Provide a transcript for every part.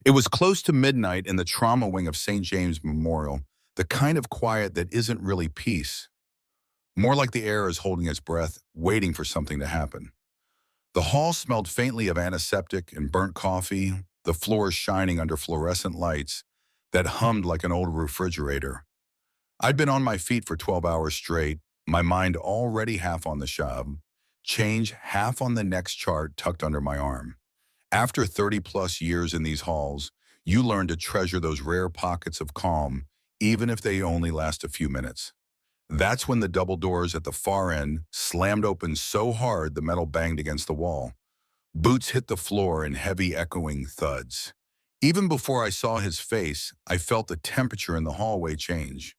It was close to midnight in the trauma wing of St. James Memorial, the kind of quiet that isn't really peace. More like the air is holding its breath, waiting for something to happen. The hall smelled faintly of antiseptic and burnt coffee, the floors shining under fluorescent lights that hummed like an old refrigerator. I'd been on my feet for 12 hours straight, my mind already half on the job, change half on the next chart tucked under my arm. After 30 plus years in these halls, you learn to treasure those rare pockets of calm, even if they only last a few minutes. That's when the double doors at the far end slammed open so hard the metal banged against the wall. Boots hit the floor in heavy echoing thuds. Even before I saw his face, I felt the temperature in the hallway change.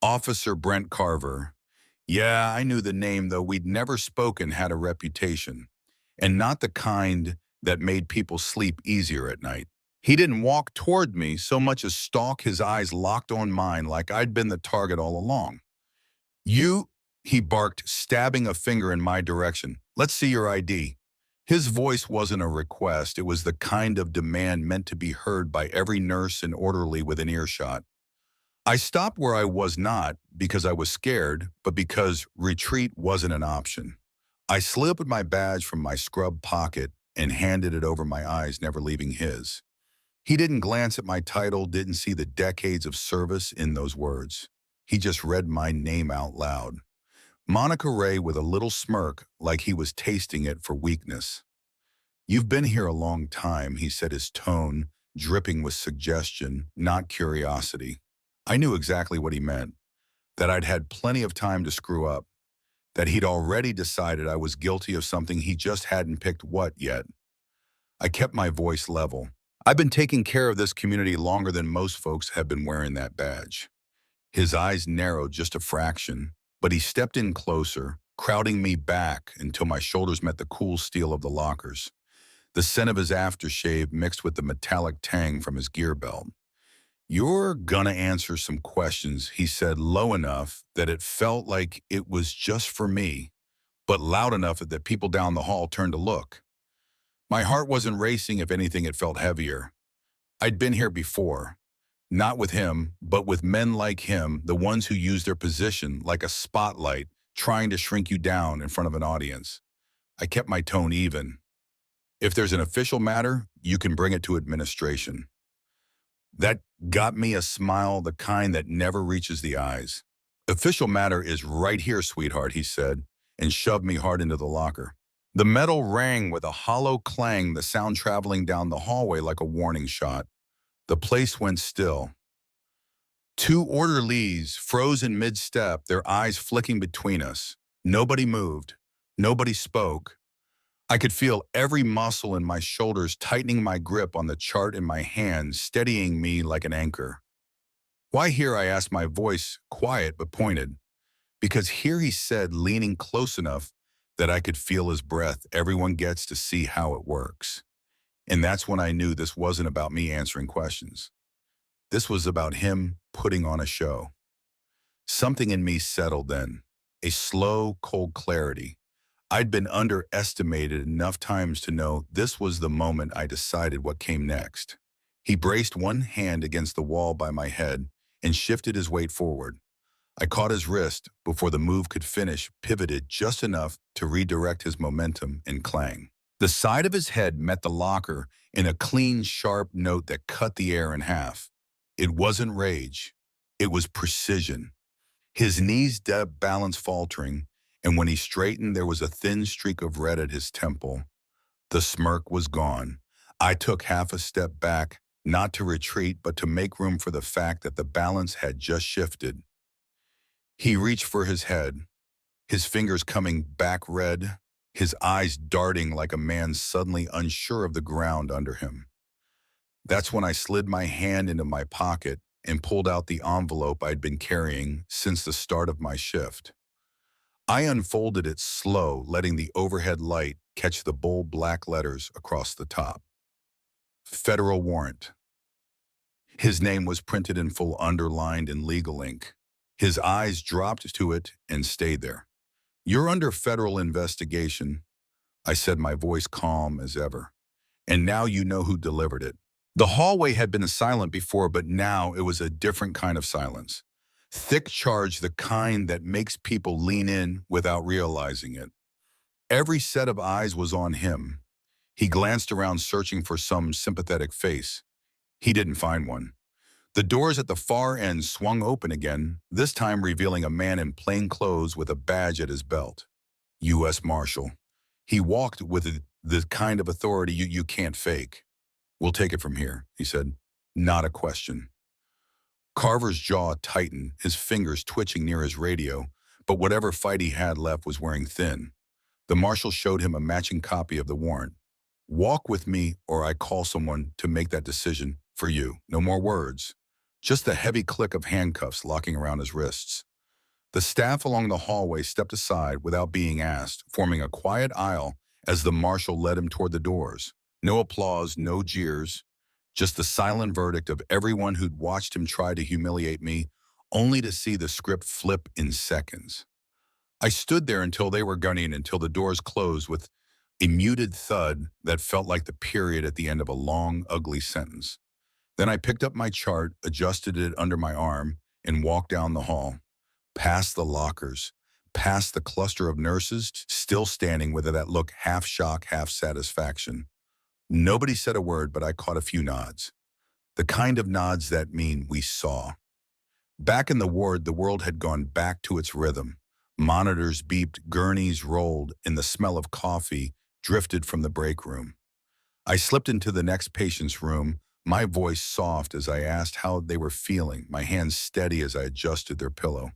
Officer Brent Carver. Yeah, I knew the name, though we'd never spoken, had a reputation. And not the kind that made people sleep easier at night. He didn't walk toward me so much as stalk, his eyes locked on mine like I'd been the target all along. You, he barked, stabbing a finger in my direction. Let's see your ID. His voice wasn't a request. It was the kind of demand meant to be heard by every nurse and orderly within earshot. I stopped where I was, not because I was scared, but because retreat wasn't an option. I slipped my badge from my scrub pocket and handed it over my eyes, never leaving his. He didn't glance at my title, didn't see the decades of service in those words. He just read my name out loud. Monica Ray, with a little smirk, like he was tasting it for weakness. You've been here a long time, he said, his tone dripping with suggestion, not curiosity. I knew exactly what he meant, that I'd had plenty of time to screw up, that he'd already decided I was guilty of something he just hadn't picked what yet. I kept my voice level. I've been taking care of this community longer than most folks have been wearing that badge. His eyes narrowed just a fraction, but he stepped in closer, crowding me back until my shoulders met the cool steel of the lockers. The scent of his aftershave mixed with the metallic tang from his gear belt. You're gonna answer some questions, he said, low enough that it felt like it was just for me, but loud enough that people down the hall turned to look. My heart wasn't racing. If anything, it felt heavier. I'd been here before. Not with him, but with men like him, the ones who use their position like a spotlight, trying to shrink you down in front of an audience. I kept my tone even. If there's an official matter, you can bring it to administration. That got me a smile, the kind that never reaches the eyes. Official matter is right here, sweetheart, he said, and shoved me hard into the locker. The metal rang with a hollow clang, the sound traveling down the hallway like a warning shot. The place went still. Two orderlies froze in mid-step, their eyes flicking between us. Nobody moved. Nobody spoke. I could feel every muscle in my shoulders tightening my grip on the chart in my hand, steadying me like an anchor. Why here, I asked, my voice quiet but pointed. Because here, he said, leaning close enough that I could feel his breath. Everyone gets to see how it works. And that's when I knew this wasn't about me answering questions. This was about him putting on a show. Something in me settled then, a slow, cold clarity. I'd been underestimated enough times to know this was the moment I decided what came next. He braced one hand against the wall by my head and shifted his weight forward. I caught his wrist before the move could finish, pivoted just enough to redirect his momentum and clang. The side of his head met the locker in a clean, sharp note that cut the air in half. It wasn't rage. It was precision. His knees depth balance faltering, and when he straightened, there was a thin streak of red at his temple. The smirk was gone. I took half a step back, not to retreat, but to make room for the fact that the balance had just shifted. He reached for his head, his fingers coming back red, his eyes darting like a man suddenly unsure of the ground under him. That's when I slid my hand into my pocket and pulled out the envelope I'd been carrying since the start of my shift. I unfolded it slow, letting the overhead light catch the bold black letters across the top. Federal Warrant. His name was printed in full, underlined in legal ink. His eyes dropped to it and stayed there. You're under federal investigation, I said, my voice calm as ever. And now you know who delivered it. The hallway had been silent before, but now it was a different kind of silence. Thick charge, the kind that makes people lean in without realizing it. Every set of eyes was on him. He glanced around searching for some sympathetic face. He didn't find one. The doors at the far end swung open again, this time revealing a man in plain clothes with a badge at his belt. U.S. Marshal. He walked with the kind of authority you can't fake. "We'll take it from here," he said. Not a question. Carver's jaw tightened, his fingers twitching near his radio, but whatever fight he had left was wearing thin. The marshal showed him a matching copy of the warrant. "Walk with me or I call someone to make that decision for you. No more words." Just the heavy click of handcuffs locking around his wrists. The staff along the hallway stepped aside without being asked, forming a quiet aisle as the marshal led him toward the doors. No applause, no jeers, just the silent verdict of everyone who'd watched him try to humiliate me, only to see the script flip in seconds. I stood there until they were gunning, until the doors closed with a muted thud that felt like the period at the end of a long, ugly sentence. Then I picked up my chart, adjusted it under my arm, and walked down the hall, past the lockers, past the cluster of nurses still standing with that look, half shock, half satisfaction. Nobody said a word, but I caught a few nods. The kind of nods that mean we saw. Back in the ward, the world had gone back to its rhythm. Monitors beeped, gurneys rolled, and the smell of coffee drifted from the break room. I slipped into the next patient's room, my voice soft as I asked how they were feeling, my hands steady as I adjusted their pillow.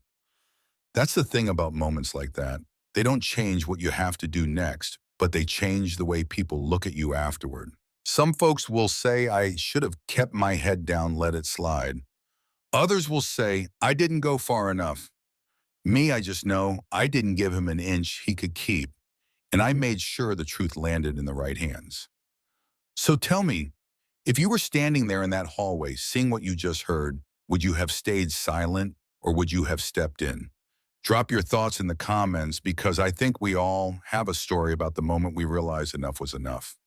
That's the thing about moments like that. They don't change what you have to do next, but they change the way people look at you afterward. Some folks will say I should have kept my head down, let it slide. Others will say I didn't go far enough. Me, I just know I didn't give him an inch he could keep, and I made sure the truth landed in the right hands. So tell me, if you were standing there in that hallway, seeing what you just heard, would you have stayed silent or would you have stepped in? Drop your thoughts in the comments because I think we all have a story about the moment we realized enough was enough.